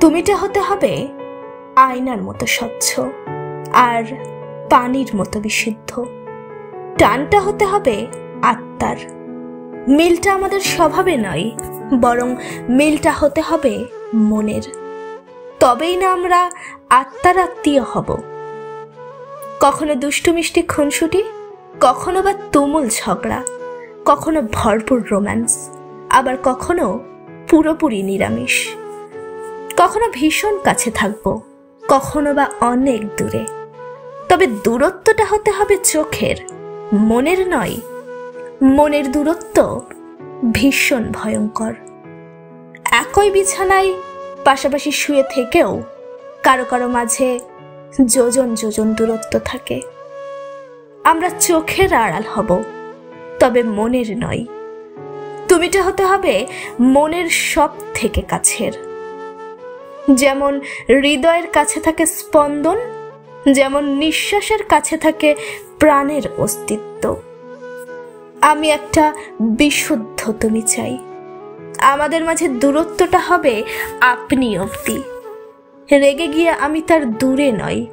তুমিটা হতে হবে আয়নার মতো স্বচ্ছ আর পানির মতো বিশুদ্ধ। টানটা হতে হবে আত্মার। মিলটা আমাদের স্বভাবে নয়, বরং মিলটা হতে হবে মনের। তবেই না আমরা আত্মার আত্মীয় হব। কখনো দুষ্টু মিষ্টি খুনসুটি, কখনো বা তুমুল ঝগড়া, কখনো ভরপুর রোম্যান্স, আবার কখনো পুরোপুরি নিরামিষ। কখনো ভীষণ কাছে থাকবো, কখনো বা অনেক দূরে। তবে দূরত্বটা হতে হবে চোখের, মনের নয়। মনের দূরত্ব ভীষণ ভয়ঙ্কর। একই বিছানায় পাশাপাশি শুয়ে থেকেও কারো কারো মাঝে যোজন যোজন দূরত্ব থাকে। আমরা চোখের আড়াল হব, তবে মনের নয়। তুমিটা হতে হবে মনের সব থেকে কাছের। যেমন হৃদয়ের কাছে থাকে স্পন্দন, যেমন নিঃশ্বাসের কাছে থাকে প্রাণের অস্তিত্ব। আমি একটা বিশুদ্ধ তুমি চাই। আমাদের মাঝে দূরত্বটা হবে আপনি অবধি। রেগে গিয়ে আমি তার দূরে নয়,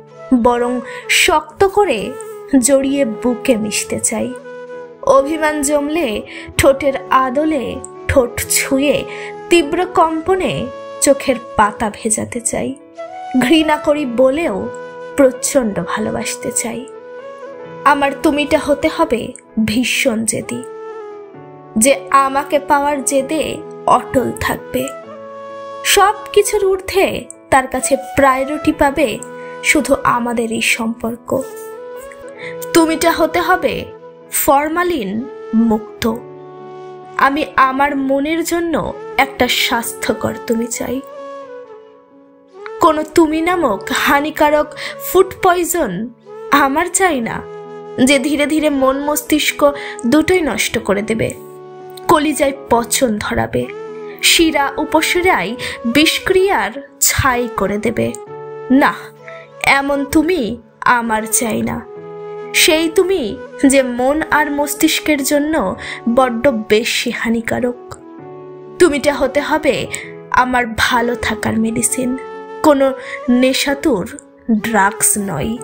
বরং শক্ত করে জড়িয়ে বুকে মিশতে চাই। অভিমান জমলে ঠোঁটের আদলে ঠোঁট ছুঁয়ে তীব্র কম্পনে চোখের পাতা ভেজাতে চাই। ঘৃণা করি বলেও প্রচণ্ড ভালোবাসতে চাই। আমার তুমিটা হতে হবে ভীষণ জেদি, যে আমাকে পাওয়ার জেদে অটল থাকবে। সব কিছুর ঊর্ধ্বে তার কাছে প্রায়োরিটি পাবে শুধু আমাদের এই সম্পর্ক। তুমিটা হতে হবে ফরমালিন মুক্ত। আমি আমার মনের জন্য একটা স্বাস্থ্যকর তুমি চাই। কোনো তুমি নামক হানিকারক ফুড পয়জন আমার চাই না, যে ধীরে ধীরে মন মস্তিষ্ক দুটোই নষ্ট করে দেবে, কলিজায় পচন ধরাবে, শিরা উপশিরায় বিষক্রিয়ার ছাই করে দেবে। না, এমন তুমি আমার চাই না। সেই তুমি যে মন আর মস্তিষ্কের জন্য বড্ড বেশি হানিকারক। তুমিটা হতে হবে আমার ভালো থাকার মেডিসিন, কোনো নেশাতুর ড্রাগস নয়।